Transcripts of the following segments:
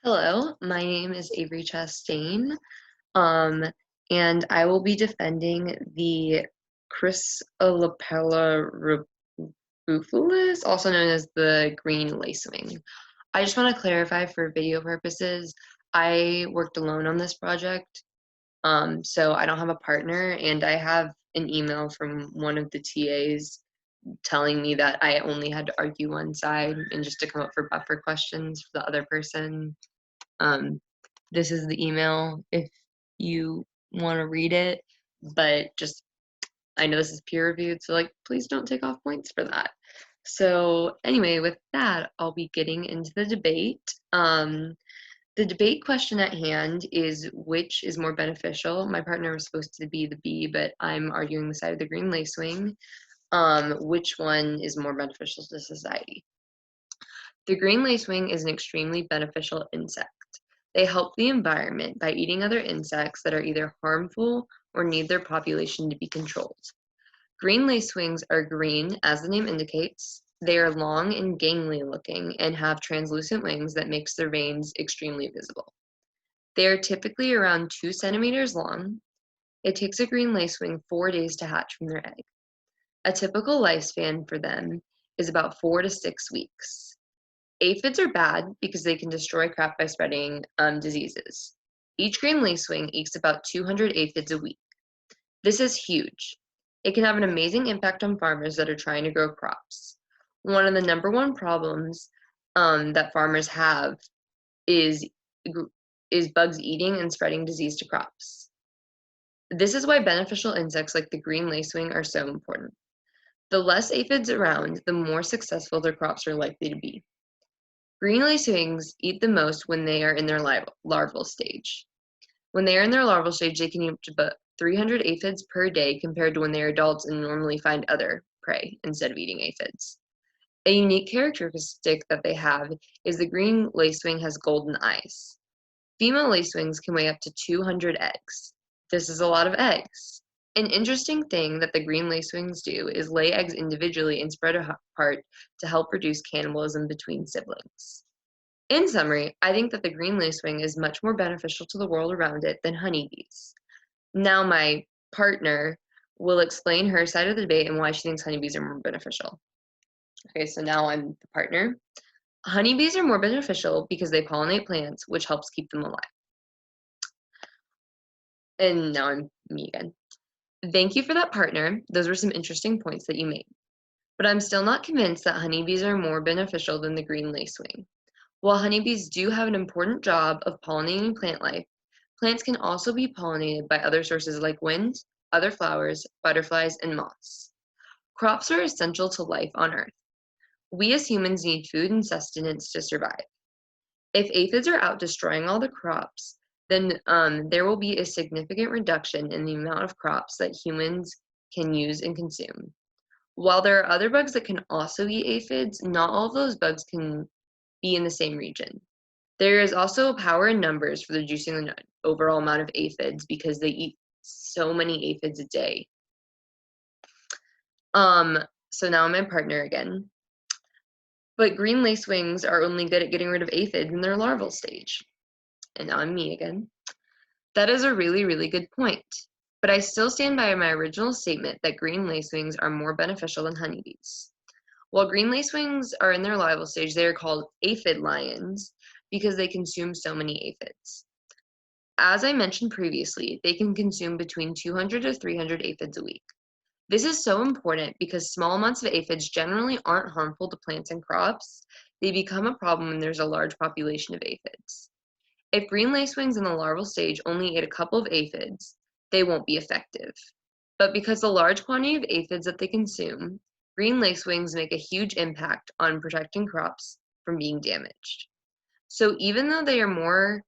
Hello, my name is Avery Chastain, um, and I will be defending the Chrysalopella rubeoulus, also known as the green lacewing. I just want to clarify for video purposes, I worked alone on this project, so I don't have a partner, and I have an email from one of the TAs telling me that I only had to argue one side and just to come up for buffer questions for the other person. Um, this is the email if you want to read it, but just I know this is peer reviewed, so like please don't take off points for that. So anyway, with that, I'll be getting into the debate. The debate question at hand is which is more beneficial. My partner was supposed to be the bee, but I'm arguing the side of the green lacewing. Which one is more beneficial to society? The green lacewing is an extremely beneficial insect. They help the environment by eating other insects that are either harmful or need their population to be controlled. Green lacewings are green, as the name indicates. They are long and gangly looking and have translucent wings that makes their veins extremely visible. They are typically around 2 centimeters long. It takes a green lacewing 4 days to hatch from their egg. A typical lifespan for them is about 4 to 6 weeks. Aphids are bad because they can destroy crop by spreading diseases. Each green lacewing eats about 200 aphids a week. This is huge. It can have an amazing impact on farmers that are trying to grow crops. One of the number one problems that farmers have is, is bugs eating and spreading disease to crops. This is why beneficial insects like the green lacewing are so important. The less aphids around, the more successful their crops are likely to be. Green lacewings eat the most when they are in their larval stage. When they are in their larval stage, they can eat up to about 300 aphids per day compared to when they are adults and normally find other prey instead of eating aphids. A unique characteristic that they have is the green lacewing has golden eyes. Female lacewings can weigh up to 200 eggs. This is a lot of eggs. An interesting thing that the green lacewings do is lay eggs individually and spread apart to help reduce cannibalism between siblings. In summary, I think that the green lacewing is much more beneficial to the world around it than honeybees. Now my partner will explain her side of the debate and why she thinks honeybees are more beneficial. Okay, so now I'm the partner. Honeybees are more beneficial because they pollinate plants, which helps keep them alive. And now I'm me again. Thank you for that, partner. Those were some interesting points that you made. But I'm still not convinced that honeybees are more beneficial than the green lacewing. While honeybees do have an important job of pollinating plant life, plants can also be pollinated by other sources like wind, other flowers, butterflies, and moths. Crops are essential to life on Earth. We as humans need food and sustenance to survive. If aphids are out destroying all the crops, then there will be a significant reduction in the amount of crops that humans can use and consume. While there are other bugs that can also eat aphids, not all of those bugs can be in the same region. There is also a power in numbers for reducing the overall amount of aphids because they eat so many aphids a day. So now I'm my partner again. But green lacewings are only good at getting rid of aphids in their larval stage. And now I'm me again. That is a really, really good point. But I still stand by my original statement that green lacewings are more beneficial than honeybees. While green lacewings are in their larval stage, they are called aphid lions because they consume so many aphids. As I mentioned previously, they can consume between 200 to 300 aphids a week. This is so important because small amounts of aphids generally aren't harmful to plants and crops. They become a problem when there's a large population of aphids. If green lacewings in the larval stage only eat a couple of aphids, they won't be effective. But because the large quantity of aphids that they consume, green lacewings make a huge impact on protecting crops from being damaged. So even though they are more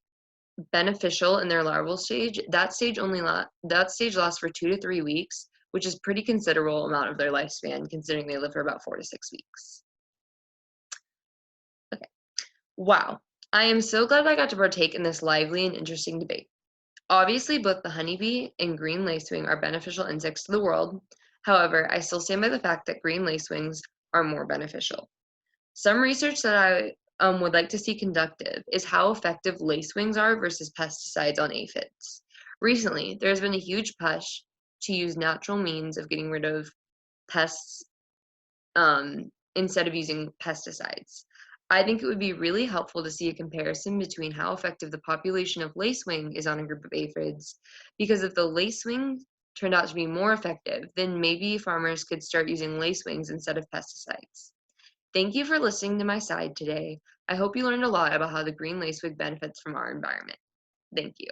beneficial in their larval stage, that stage lasts for 2 to 3 weeks, which is pretty considerable amount of their lifespan considering they live for about 4 to 6 weeks. Okay. Wow. I am so glad I got to partake in this lively and interesting debate. Obviously, both the honeybee and green lacewing are beneficial insects to the world. However, I still stand by the fact that green lacewings are more beneficial. Some research that I would like to see conductive is how effective lacewings are versus pesticides on aphids. Recently, there's been a huge push to use natural means of getting rid of pests instead of using pesticides. I think it would be really helpful to see a comparison between how effective the population of lacewing is on a group of aphids, because if the lacewing turned out to be more effective, then maybe farmers could start using lacewings instead of pesticides. Thank you for listening to my side today. I hope you learned a lot about how the green lacewing benefits from our environment. Thank you.